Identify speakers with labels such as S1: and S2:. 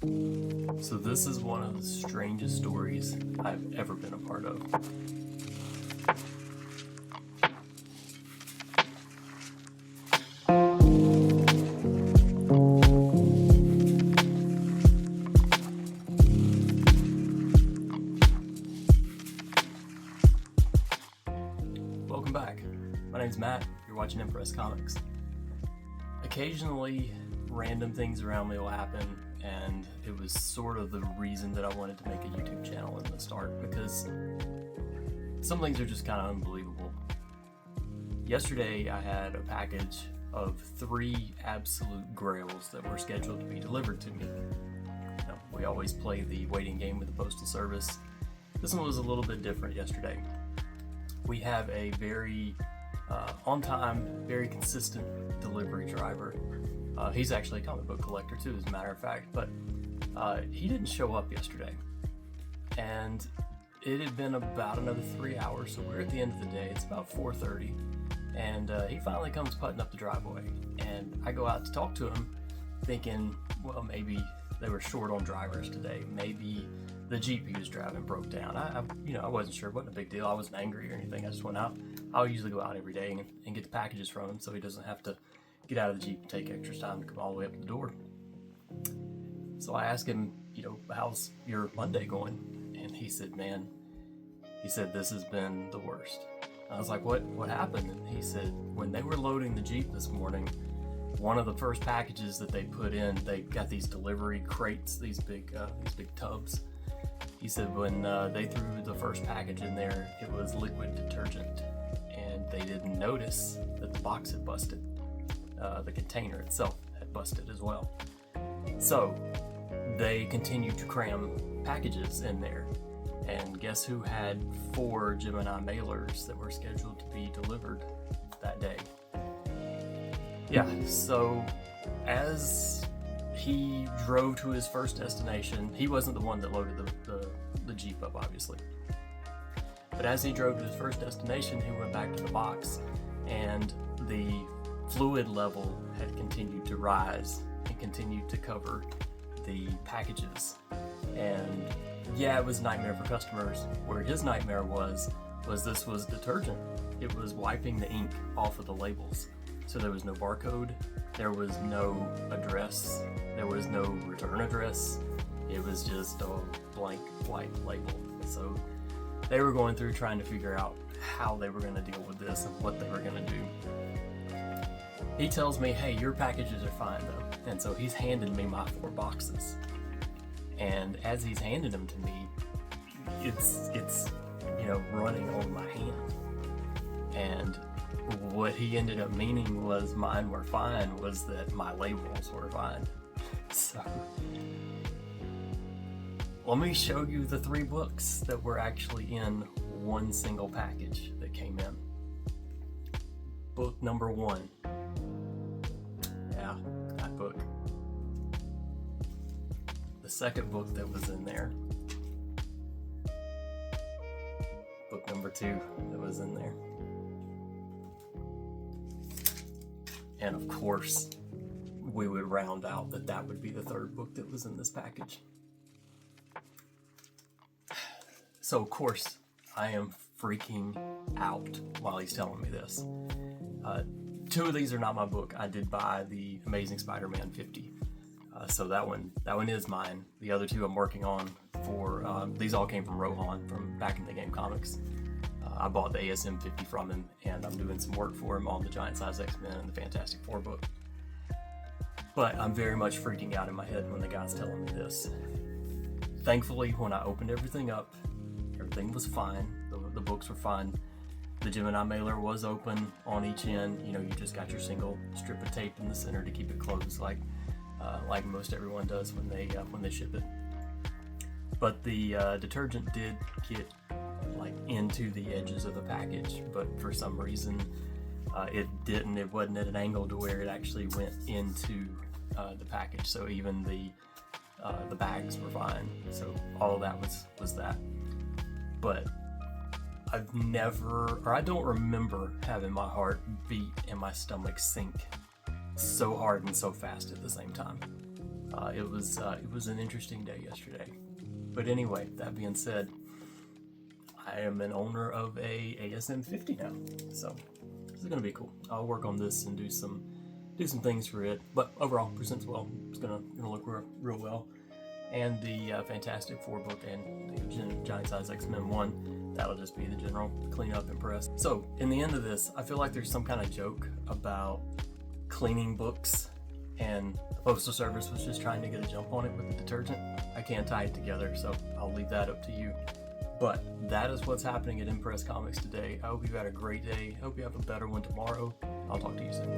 S1: So this is one of the strangest stories I've ever been a part of. Welcome back. My name's Matt. You're watching Impress Comics. Occasionally, random things around me will happen, and it was sort of the reason that I wanted to make a YouTube channel in the start, because some things are just kind of unbelievable. Yesterday, I had a package of 3 absolute grails that were scheduled to be delivered to me. Now, we always play the waiting game with the Postal Service. This one was a little bit different yesterday. We have a very on-time, very consistent delivery driver. He's actually a comic book collector too, as a matter of fact, but he didn't show up yesterday. And it had been about another 3 hours, so we're at the end of the day. It's about 4:30, and he finally comes putting up the driveway. And I go out to talk to him, thinking, well, maybe they were short on drivers today. Maybe the Jeep he was driving broke down. I wasn't sure. It wasn't a big deal. I wasn't angry or anything. I just went out. I'll usually go out every day and get the packages from him, so he doesn't have to get out of the Jeep and take extra time to come all the way up to the door. So I asked him, how's your Monday going? And he said, this has been the worst. I was like, what happened? And he said, when they were loading the Jeep this morning, one of the first packages that they put in, they got these delivery crates, these big tubs. He said when they threw the first package in there, it was liquid detergent, and they didn't notice that the box had busted. The container itself had busted as well. So they continued to cram packages in there, and guess who had 4 Gemini mailers that were scheduled to be delivered that day? Yeah, so as he drove to his first destination, he wasn't the one that loaded the Jeep up, obviously. But as he drove to his first destination, he went back to the box, and the fluid level had continued to rise and continued to cover the packages. And yeah, it was a nightmare for customers. Where his nightmare was this was detergent. It was wiping the ink off of the labels. So there was no barcode, there was no address, there was no return address. It was just a blank white label. So they were going through trying to figure out how they were going to deal with this and what they were going to do. He tells me, hey, your packages are fine though. And so he's handed me my 4 boxes. And as he's handed them to me, it's running on my hand. And what he ended up meaning was mine were fine, was that my labels were fine. So let me show you the 3 books that were actually in one single package that came in. Book number 1. Yeah, that book. The second book that was in there. Book number 2 that was in there. And of course, we would round out that would be the 3rd book that was in this package. So of course, I am freaking out while he's telling me this. 2 of these are not my book. I did buy the Amazing Spider-Man 50. So that one is mine. The other 2 I'm working on for, these all came from Rohan from Back in the Game Comics. I bought the ASM 50 from him, and I'm doing some work for him on the Giant Size X-Men and the Fantastic Four book. But I'm very much freaking out in my head when the guy's telling me this. Thankfully, when I opened everything up, everything was fine. The books were fine. The Gemini mailer was open on each end. You just got your single strip of tape in the center to keep it closed, like most everyone does when they ship it. But the detergent did get into the edges of the package, but for some reason it didn't. It wasn't at an angle to where it actually went into the package. So even the bags were fine. So all of that was that. But I've never, or I don't remember having my heart beat and my stomach sink so hard and so fast at the same time. It was an interesting day yesterday. But anyway, that being said, I am an owner of a ASM 50 now, so this is gonna be cool. I'll work on this and do some things for it, but overall presents well. It's gonna look real well. And the Fantastic Four book and the Giant Size X-Men 1, that'll just be the general cleanup and press. So in the end of this, I feel like there's some kind of joke about cleaning books, and the Postal Service was just trying to get a jump on it with the detergent. I can't tie it together, so I'll leave that up to you. But that is what's happening at Impress Comics today. I hope you've had a great day. I hope you have a better one tomorrow. I'll talk to you soon.